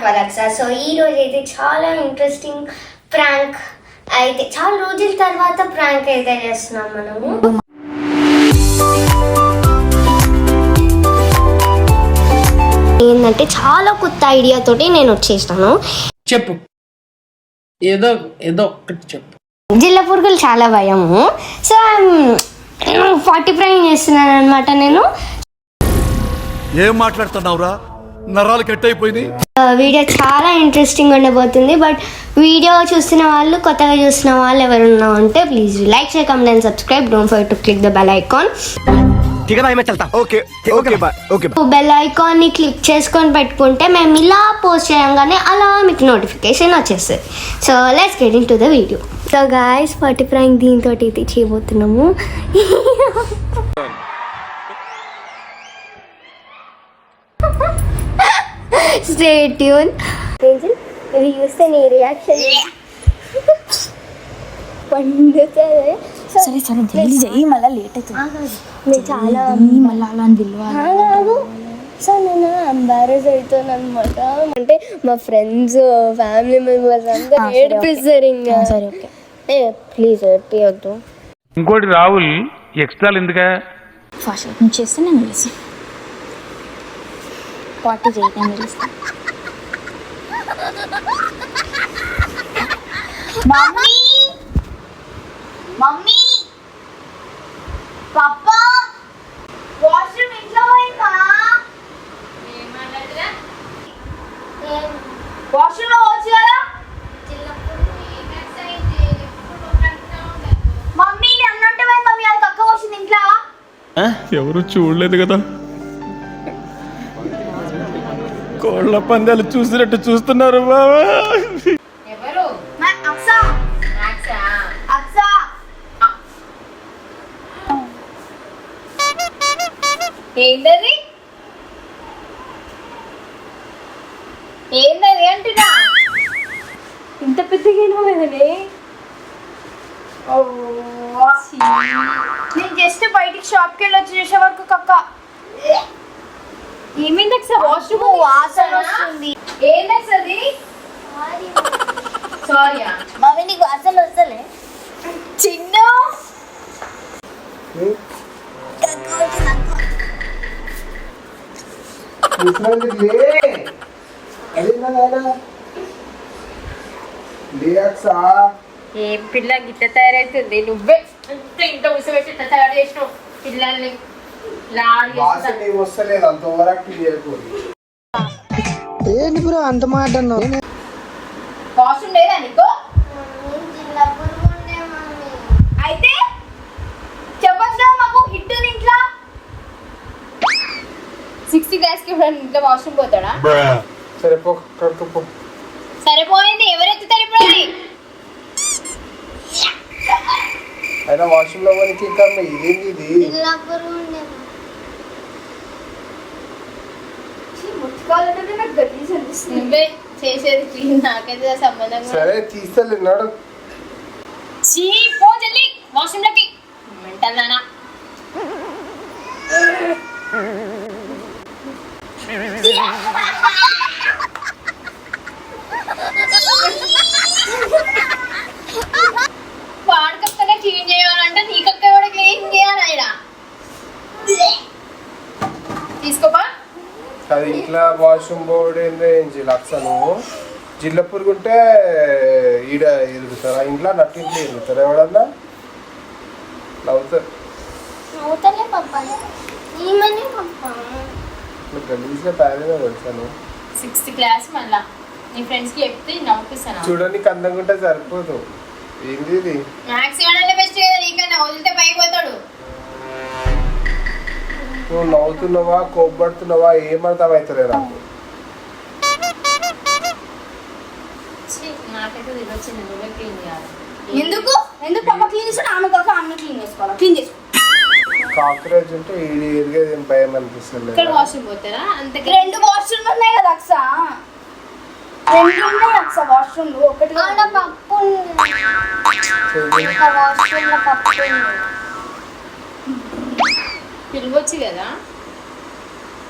వరక్సా. So ఈ రోజు అయితే చాలా ఇంట్రెస్టింగ్ ప్రాంక్ అయితే, చాలా రోజుల తర్వాత ప్రాంక్ అయితే చేస్తున్నాం మనము. ఏంటంటే చాలా కొత్త ఐడియా తోటి నేను వచ్చేస్తాను. చెప్పు, ఏదో ఏదో ఒక్కటి చెప్పు. జిల్ల పురుగులు చాలా భయము. సో 40 ప్రాంక్ చేస్తున్నాను అనమాట నేను. ఏం మాట్లాడుతున్నావురా, నరాలు కట్ అయిపోయింది. వీడియో చాలా ఇంట్రెస్టింగ్ ఉండబోతుంది. బట్ వీడియో చూస్తున్న వాళ్ళు, కొత్తగా చూస్తున్న వాళ్ళు ఎవరున్నా ఉంటే please like, share, comment and subscribe. Don't forget to click the bell icon. Bell icon ని క్లిక్ చేసుకొని పెట్టుకుంటే మేము ఇలా పోస్ట్ చేయగానే అలా మీకు నోటిఫికేషన్ వచ్చేస్తుంది. So let's get in to the video. So guys 40 prank దీంతో అయితే చేయబోతున్నాము. Stay tune. ఇది చూస్తే నీ రియాక్షన్ పండుతుంది. సరే సరే జల్దీ చెయ్యి, మళ్ళీ లేట్ అవుతుంది. నేను చాలా మళ్ళీ అలా అని పిలవాలి. సో నేను ఎంబారస్ అవుతాను అనమాట. అంటే మా ఫ్రెండ్స్, ఫ్యామిలీ మెంబర్స్ అందరూ ఏడిపిస్తారు. ఇంకా సరే ఓకే, ప్లీజ్ ఏడిపియద్దు. ఇంకోటి రాహుల్, ఎక్స్ట్రాలు ఎందుకా? ఫాస్ట్ నువ్వు చేస్తే నేను పిలుస్తాను. 40 చేయి, నేను పిలుస్తాను. మమ్మీ మమ్మీ పప్పా వాష్రూమ్ ఇంట్లో పోయిందా? వాష్రూమ్ లో పోవచ్చు కదా మమ్మీ. నేను అన్నట్టు పోయింది మమ్మీ, అది కక్క వచ్చింది ఇంట్లో. ఎవరు చూడలేదు కదా, కోళ్ళ పందాలు చూసినట్టు చూస్తున్నారు బాబా. ఏంటది ఏంటది అంటున్నా, ఇంత పెద్దగా కదనే. నేను జస్ట్ బయటికి షాప్కి వెళ్ళి వచ్చి చేసే వరకు కక్క ఏమైంది వాష్రూమ్ వాసన వస్తుంది. ఏంటది? సారీ మమ్మీ, నీకు వాసన వస్తలే చిన్న. ఏం పిల్ల గిట్ట తయారైతుంది? నువ్వే ఇంత ఉసబెట్టి తయారు చేసినావు పిల్లల్ని. ఏంటి బ్రో అంత మాట అన్నావు? వాష్రూమ్ లేదా నీకు? అయితే చెప్పచ్చు మాకు హిట్ ఇంట్లో. 60 క్లాస్ కి ఇంట్లో వాష్రూమ్ పోతాడా? సరిపోయింది, ఎవరెత్తుతారు ఇప్పుడు? అయినా వాష్రూమ్ లో పోనీకి ఇంకా ఇదేంటి ఇది? నువ్వే చేసేది క్లీన్, నాకైతే సంబంధం. సరే తీస్తలేనాడు. పో జల్లి వాష్రూమ్ లోకి. మెంటల్ నానా. వాడికక్కనే క్లీన్ చేయాలంటే నీకక్క కూడా క్లీన్ చేయాలి. ఆయన తీసుకోపా. అది ఇంట్లో వాష్రూమ్ బోర్డు ఏంటి లక్ష. నువ్వు జిల్ల పురుగుంటే ఈడ ఎరుగుతారా? ఇంట్లో నట్టింట్లో ఎరుగుతారా? ఎవడన్నా నవ్వుతారు. గలీజ్గా తయారైనా తెలుసాను. 6th క్లాస్ మళ్ళా నీ ఫ్రెండ్స్ కి చెప్తే నవ్వుపిస్తాను. చూడడానికి అందంగా ఉంటే సరిపోదు. ఏంటి ఇది? మ్యాథ్స్ ఇవ్వడానికి బెస్ట్ కదా, నీకన్నా వదిలితే పైకి పోతాడు. నువ్వు నవ్వుతున్నావా, కోప్పడుతున్నావా, ఏమర్థం అవుతలే నాకు. నాకైతే తెలియచ్చింది, నువ్వే క్లీన్ చేయాలి. ఎందుకు ఎందుకు పాప క్లీన్ చేస్తాడు? ఆమె కాక ఆమె క్లీన్ చేసుకోవాలి. క్లీన్ చేసుకో. కాక్రోచ్ ఉంటే ఇది ఎదిగేది ఏం భయం అనిపిస్తుంది. ఇక్కడ వాష్రూమ్ పోతారా? అంతే. 2 వాష్రూమ్ ఉన్నాయి కదా అక్స, 2 ఉన్నాయి అక్స వాష్రూమ్. ఒకటి పప్పు వాష్రూమ్ లో పప్పు పిలవచ్చు కదా.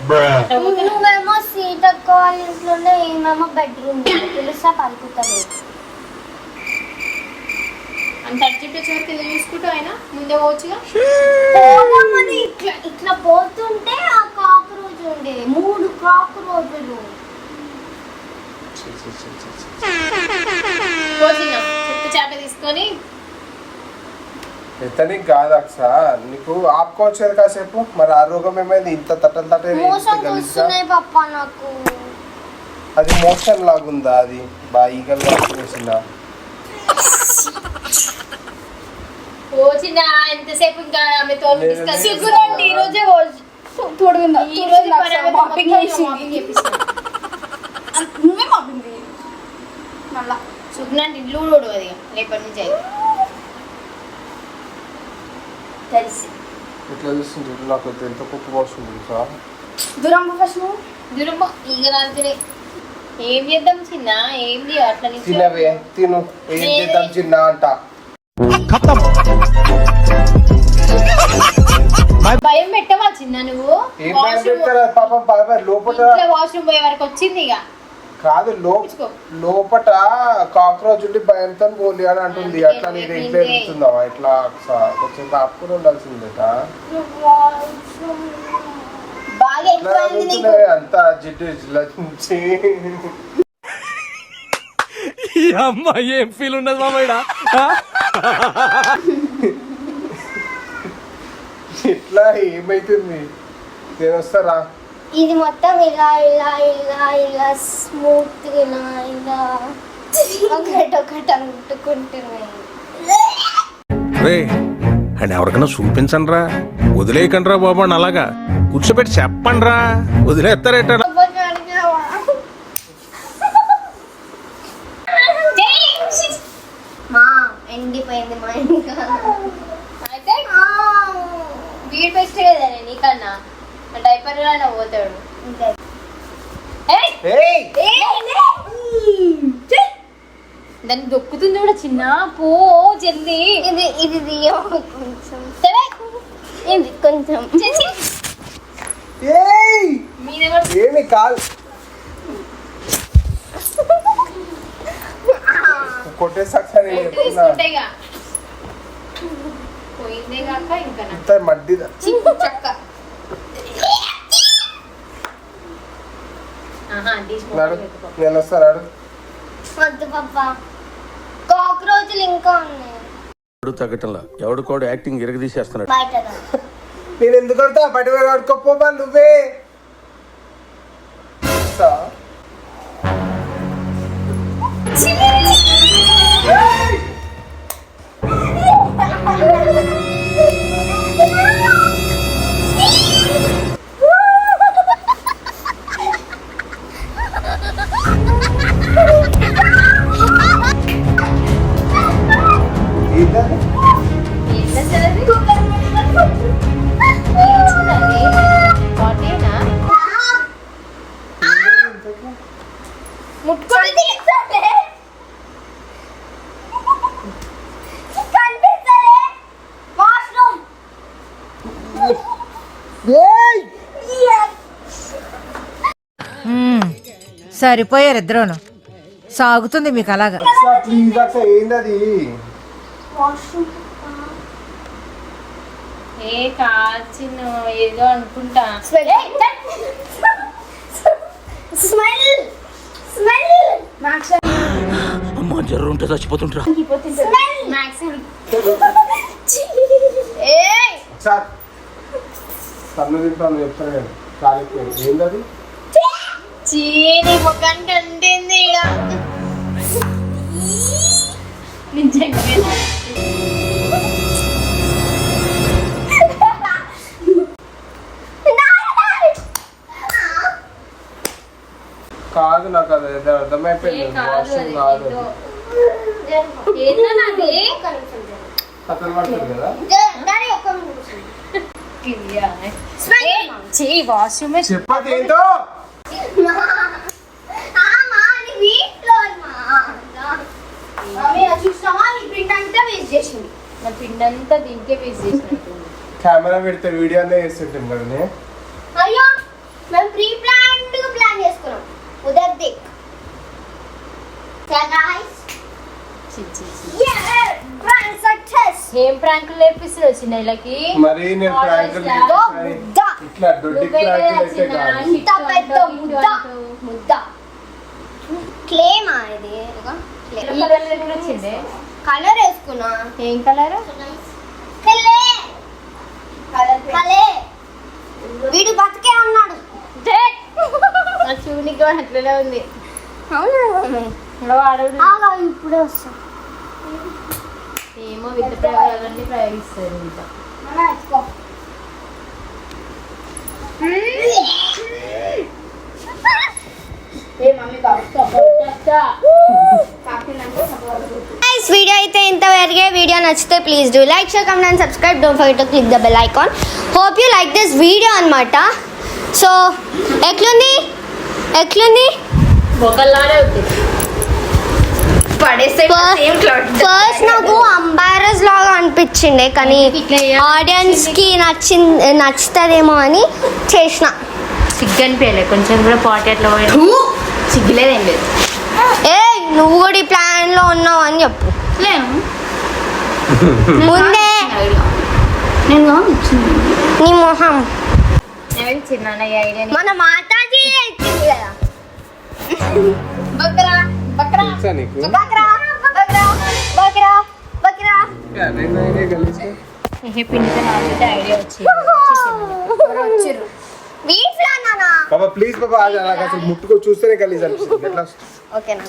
నువ్వేమో సీట్ కాలేజ్లోనే ఏమేమో బెడ్రూమ్ పిలుస్తా పలుకుతలేదు. అంత అర్జెంట్ వచ్చేవరకు ఎందుకు చూసుకుంటూ ఆయన ముందే పోవచ్చుగా. పోదామని ఇట్లా ఇట్లా పోతుంటే ఆ కాక్రోచ్ ఉండే 3 కాక్రోచులు. పోచిన్నా చెత్త చాట తీసుకొని ఎత్తనికి కాదు అక్ష, నీకు ఆపుకోవచ్చు కాసేపు. మరి ఆ రోగం ఏమైంది? ఇంత తట్టలు మోసం వస్తున్నాయి పప్ప నాకు. అది మోషన్ లాగుందా? అది బాగా ఈగల్ వేసిందా? పోచిన్నా ఎంతసేపు ఇంకా ఆమెతో డిస్కస్ సిగ్గురండి ఈ రోజే ఈ రోజు పని ఆమెతో మొత్తం మాపింగ్ చేపిస్తాను. నువ్వే మాపింది మళ్ళా సుగ్నంటే ఇల్లు కూడా అది రేపటి నుంచి అయితే తెలిసి ఇట్లా చూస్తుంటే నాకు ఎంత కుక్క పోస్తుంది సార్. దూరం ఫస్ట్ దురమ్మ ఈగ రాత్రి ఏం చేద్దాం చిన్న ఏం చేయ అట్లా తినవే తిను, ఏం చేద్దాం చిన్న అంట. భయం పెట్టవా చిన్న నువ్వు? ఏం భయం పెట్టారా పాపం? లోపల వాష్రూమ్ పోయే వరకు వచ్చింది ఇక కాదు, లోపట కాక్రోచ్ ఉండి భయంతో పోలి అని అంటుంది. అట్లా నేను ఇంట్లో ఎదుగుతుందావా? ఇట్లా కొంచెం ఆపుకుని ఉండాల్సిందేట. బాగా ఎక్కువైంది నీకు. అంత జిడ్డు ఇట్లా నుంచి ఈ అమ్మాయి ఏం ఫీల్ ఉన్నది మామయ్య? ఇట్లా ఏమైతుంది? నేను వస్తారా? ఇది మొత్తం ఇలా ఇలా ఇలా ఇలా స్మూత్ ఇలా ఇలా ఒకటొకటి అంటుకుంటున్నాయి. రే అండ్ ఎవరికైనా చూపించండి రా, వదిలేయకండి రా బాబు అని అలాగా కూర్చోబెట్టి చెప్పండి రా, వదిలేస్తారేట. మా ఎండిపోయింది మా ఇంకా అయితే వీడు బెస్ట్ కదా నీకన్నా డైపర్ అయినా పోతాడు. దాన్ని దొక్కుతుంది కూడా చిన్న పో జల్దీ. ఇది ఇది కొంచెం ఇది కొంచెం ఏమి కాదు కొట్టేసాక తీసుకుంటేగా పోయిందే కాక ఇంకా ఇంత మడ్డి చక్క నేను వస్తాను. వద్దు పప్ప, కాక్రోచ్లు ఇంకా ఉన్నాయి తగ్గటంలా ఎవడు కూడా యాక్టింగ్ ఇరగదీసేస్తున్నాడు. బయట నేను ఎందుకు కొడతా? బయట కడుక్కోపో నువ్వే. సరిపోయారు ఇద్దరును. సాగుతుంది మీకు అలాగా. ప్లీజ్ అక్ష, ఏందది? ఏ కాల్చిన ఏదో అనుకుంటా. అమ్మా జర్రు ఉంటే చచ్చిపోతుంటా. సార్ తన్ను తింటాను చెప్తాను నేను. కాలిపోయింది. ఏందది? చీని ముఖానికి అంటింది ఇక నిజంగా కాదు, నాకు అది అర్థమైపోయింది. వాష్రూమ్ కాదు, కథలు పడుతుంది కదా. వాష్రూమ్ చెప్పదు ఏంటో. నా పిండంతా దీనికే వేస్ట్ చేసినట్టు. కెమెరా పెడితే వీడియో అనే చేస్తుంటాం కదా. అయ్యో ఏం ప్రాంకులు నేర్పిస్తున్నావు చిన్న వీళ్ళకి మరి నేను ప్రాంకులు ఇట్లా దొడ్డి ప్రాంకులు అయితే కాదు. ఇంత పెద్ద ముద్ద ముద్ద క్లేమా ఇది ఈ కలర్ ఎప్పుడు వచ్చింది? కలర్ వేసుకున్నా ఏం కలర్? కలే వీడు బతికే ఉన్నాడు చూనికి అట్లనే ఉంది. అవునా వాడు ఇప్పుడే వస్తా ఏమో విద్య ప్రయోగాలన్నీ ప్రయోగిస్తారు ఇంకా. వీడియో అయితే ఇంతవరకే. వీడియో నచ్చితే please do like share comment and subscribe. Don't forget to click the bell icon. Hope you like this video అన్నమాట. సో ఎట్లుంది ఒకలానే ఉంది. పడేస్తే ఫస్ట్ నాకు అంబారస్ లాగా అనిపించిండే, కానీ ఆడియన్స్ కి నచ్చుతుందేమో అని చేసిన. సిగ్గనిపించలే కొంచెం కూడా పాట ఎట్లా పోయినా సిగ్గులేదేం లేదు. ఏ నువ్వు కూడా ఈ ప్లాన్ లో ఉన్నావు అని చెప్పు. ముందే నీ మొహం చిన్న ఐడియా మన మాతాజీ అయిపోయింది కదా. బక్రా బక్రా తెలుసా నీకు? బక్రా బక్రా బక్రా బక్రా నేనే కలిసి పిండితో నాకైతే ఐడియా వచ్చింది. వీట్లో నానా బాబా ప్లీజ్ బాబా అది అలాగ అసలు ముట్టుకో చూస్తేనే కలిసి అనిపిస్తుంది. ఎట్లా ఓకేనా.